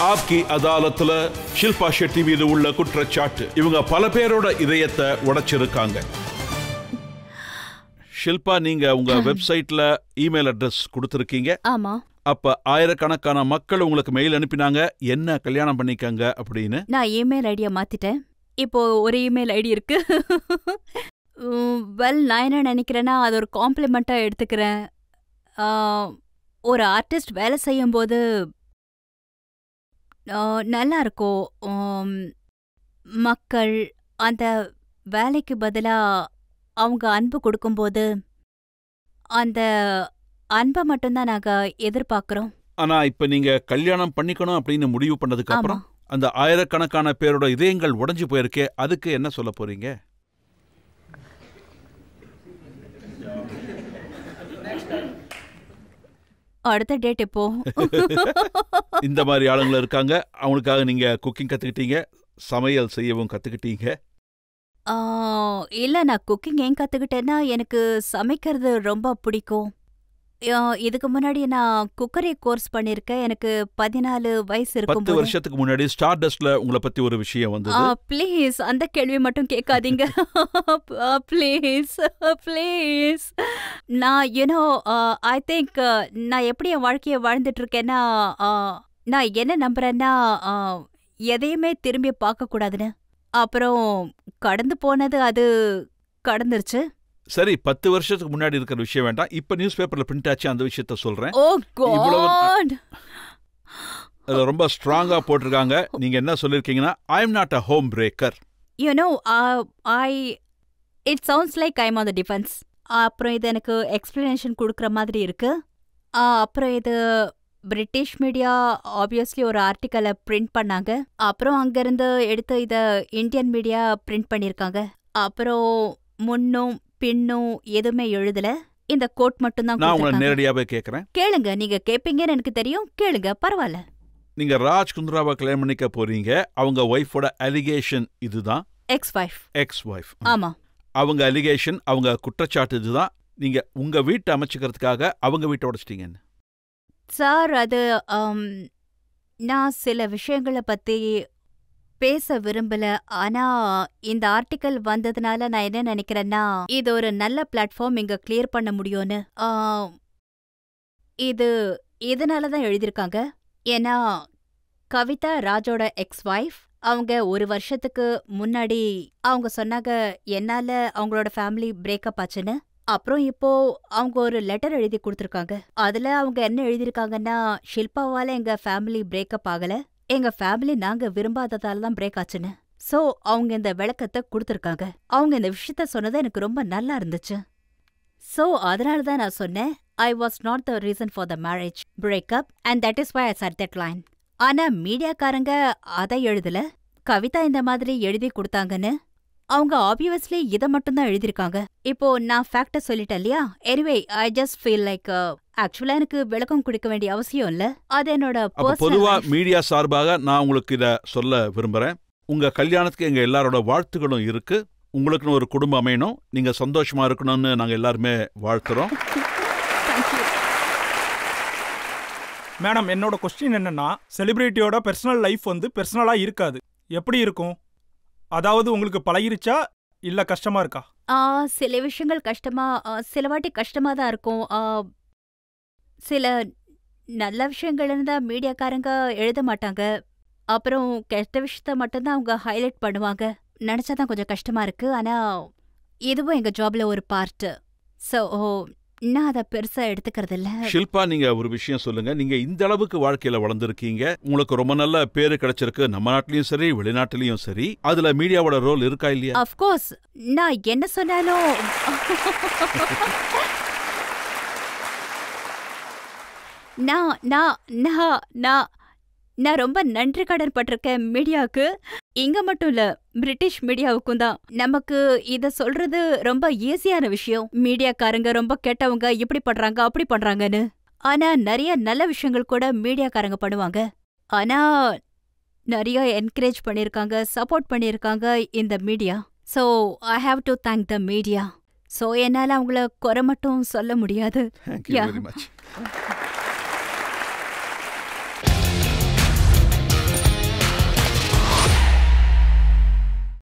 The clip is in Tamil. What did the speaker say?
ஆப்கி அதாலத்துல ஷில்பா ஷெட்டி மீது உள்ள குற்றச்சாட்டு. இவங்க பல பேரோட இதயத்தை உடைச்சிருக்காங்க. ஷில்பா, நீங்க உங்க வெப்சைட்ல இமெயில் அட்ரஸ் கொடுத்திருக்கீங்க. ஆமா. அப்ப ஆயிரக்கணக்கான மக்கள் உங்களுக்கு மெயில் அனுப்பினாங்க, என்ன கல்யாணம் பண்ணிக்கங்க அப்படின்னு. நான் இமெயில் ஐடியா மாத்திட்டேன். இப்போ ஒரு இமெயில் ஐடி இருக்கு. நான் என்ன நினைக்கிறேன்னா, அது ஒரு காம்ப்ளிமெண்டா எடுத்துக்கிறேன். ஒரு ஆர்டிஸ்ட் வேலை செய்யும்போது நல்லா இருக்கும். மக்கள் அந்த வேலைக்கு பதிலா அவங்க அன்பு கொடுக்கும்போது அந்த அன்பை மட்டும்தான் நாங்க எதிர்பார்க்கிறோம். ஆனா இப்ப நீங்க கல்யாணம் பண்ணிக்கணும் அப்படின்னு முடிவு பண்ணதுக்கு அப்புறம் அந்த ஆயிரக்கணக்கான பேரோட இதயங்கள் உடைஞ்சு போயிருக்கே, அதுக்கு என்ன சொல்ல போறீங்க? அடுத்த டேட் எப்போ? இந்த மாதிரி ஆளுங்க இருக்காங்க. அவங்களுக்காக நீங்க குக்கிங் கத்துக்கிட்டீங்க, சமையல் செய்யவும் கத்துக்கிட்டீங்க. இல்ல, நான் குக்கிங் ஏன் கத்துக்கிட்டேன்னா, எனக்கு சமைக்கிறது ரொம்ப பிடிக்கும். இதுக்கு முன்னாடி நான் குக்கரி கோர்ஸ் பண்ணிருக்கேன். எனக்கு 14 வயசு இருக்கும். 10 வருஷத்துக்கு முன்னாடி ஸ்டார் டஸ்ட்ல உங்களை பத்தி ஒரு விஷயம் வந்தது. ப்ளீஸ் அந்த கேள்வி மட்டும் கேட்காதீங்க. Please please. நான் ஐ திங்க் நான் எப்படி என் வாழ்க்கையை வாழ்ந்துட்டு இருக்கேன்னா, நான் என்ன நம்புறேன்னா, எதையுமே திரும்பி பார்க்க கூடாதுன்னு. அப்புறம் கடந்து போனது அது கடந்துருச்சு. சரி, 10 வருஷத்துக்கு முன்னாடி இருக்கிற விஷயம் வேண்டாம். இப்ப நியூஸ் பேப்பர்ல பிரிண்ட் ஆச்சு, அந்த விஷயத்த சொல்றேன். ஓ காட், அது ரொம்ப ஸ்ட்ராங்கா போட்டிருக்காங்க. நீங்க என்ன சொல்லிருக்கீங்கன்னா, I am not a home breaker. It sounds like I am on the defence. அப்புறம் இது எனக்கு எக்ஸ்பிளனேஷன் கொடுக்குற மாதிரி இருக்கு. அப்புறம் இது பிரிட்டிஷ் மீடியா ஆப்வியஸ்லி ஒரு ஆர்டிக்கலை பிரிண்ட் பண்ணாங்க. அப்புறம் அங்கிருந்து எடுத்து இதை இந்தியன் மீடியா பிரிண்ட் பண்ணியிருக்காங்க. அப்புறம் முன்னும் பின்னும் எதுவுமே எழுதல, இந்த கோட் மட்டும் தான். நான் உங்களை நேரடியாவே கேட்கறேன். கேளுங்க, நீங்க கேப்பீங்கன்னு எனக்கு தெரியும். கேளுங்க, பரவாயில்ல. நீங்க ராஜ் குந்த்ராவை கல்யாணம் பண்ணிக்க போறீங்க. அவங்க ஒய்ஃபோட அலிகேஷன் இதுதான். X wife. ஆமா, அவங்க அலிகேஷன், அவங்க குற்றச்சாட்டு இதுதான். நீங்க உங்க வீட்டை அமைச்சுக்கிறதுக்காக அவங்க வீட்டை உடைச்சிட்டீங்கன்னு. சார், அது நான் சில விஷயங்களை பத்தி பேச விரும்பல. ஆனா இந்த ஆர்டிக்கல் வந்ததுனால நான் என்ன நினைக்கிறேன்னா, இது ஒரு நல்ல பிளாட்ஃபார்ம், இங்க கிளியர் பண்ண முடியும்னு. இது இதனாலதான் எழுதியிருக்காங்க. ஏன்னா கவிதா ராஜோட எக்ஸ் ஒய்ஃப், அவங்க ஒரு வருஷத்துக்கு முன்னாடி அவங்க சொன்னாங்க என்னால அவங்களோட ஃபேமிலி பிரேக்கப் ஆச்சுன்னு. அப்புறம் இப்போ அவங்க ஒரு லெட்டர் எழுதி கொடுத்துருக்காங்க. அதுல அவங்க என்ன எழுதியிருக்காங்கன்னா, ஷில்பாவால எங்க ஃபேமிலி பிரேக்கப் ஆகல, எங்க ஃபேமிலி நாங்க விரும்பாததால தான் பிரேக் ஆச்சுன்னு. சோ அவங்க இந்த விளக்கத்தை கொடுத்துருக்காங்க. அவங்க இந்த விஷயத்த சொன்னது எனக்கு ரொம்ப நல்லா இருந்துச்சு. சோ அதனாலதான் நான் சொன்னேன், I was not the reason for the marriage breakup and that is why I said that line. ஆனா மீடியாக்காரங்க அதை எழுதல, கவிதா இந்த மாதிரி எழுதி கொடுத்தாங்கன்னு. அவங்க ஆப்வியஸ்லி இதை மட்டும்தான் எழுதியிருக்காங்க. இப்போ நான் ஃபேக்ட சொல்லிட்டேன் இல்லையா? Anyway, I just feel like ஆக்சுவலா எனக்கு விளக்கம் கொடுக்க வேண்டிய அவசியம் இல்ல. அது என்னோட பொதுவா மீடியா சார்பாக நான் உங்களுக்கு இத சொல்ல விரும்புறேன். உங்க கல்யாணத்துக்கு எங்க எல்லாரோட வாழ்த்துகளும் இருக்கு. உங்களுக்குன்னு ஒரு குடும்பம் அமையணும், நீங்க சந்தோஷமா இருக்கணும்னு நாங்க எல்லாருமே வாழ்த்துறோம். மேடம், என்னோட கொஸ்டின் என்னன்னா, செலிபிரிட்டியோட பர்சனல் லைஃப் பர்சனலா இருக்காது, எப்படி இருக்கும்? அதாவது உங்களுக்கு பழகிருச்சா இல்ல கஷ்டமா இருக்கா? சில விஷயங்கள் கஷ்டமா, சில வாட்டி கஷ்டமா தான் இருக்கும். சில நல்ல விஷயங்கள் இருந்தா மீடியாக்காரங்க எழுத மாட்டாங்க. அப்புறம் கெட்ட விஷயத்த மட்டும்தான் அவங்க ஹைலைட் பண்ணுவாங்க. நினைச்சாதான் கொஞ்சம் கஷ்டமா இருக்கு. ஆனா இதுவும் எங்க ஜாப்ல ஒரு பார்ட். சோ நான் அதை பெருசா எடுத்துக்கிறது இல்ல. ஷில்பா, நீங்க ஒரு விஷயம் சொல்லுங்க. நீங்க இந்த அளவுக்கு வாழ்க்கையில வளர்ந்துருக்கீங்க, உங்களுக்கு ரொம்ப நல்ல பேரு கிடைச்சிருக்கு, நம்ம நாட்டிலயும் சரி வெளிநாட்டிலயும் சரி. அதுல மீடியாவோட ரோல் இருக்கா இல்லையா? அஃப்கோர்ஸ். நான் என்ன சொன்னாலும் நான் ரொம்ப நன்றி கடன் பட்டிருக்கேன் மீடியாவுக்கு. இங்க மட்டும் இல்ல, பிரிட்டிஷ் மீடியாவுக்கும் தான். நமக்கு இத சொல்றது ரொம்ப ஈஸியான விஷயம். மீடியாக்காரங்க ரொம்ப கெட்டவங்க, இப்படி பண்றாங்க அப்படி பண்றாங்கன்னு. ஆனா நிறைய நல்ல விஷயங்கள் கூட மீடியாக்காரங்க பண்ணுவாங்க. ஆனா நிறைய என்கரேஜ் பண்ணிருக்காங்க, சப்போர்ட் பண்ணிருக்காங்க இந்த media. So I have to thank the media. So என்னால அவங்கள குறை மட்டும் சொல்ல முடியாது. Thank you very much.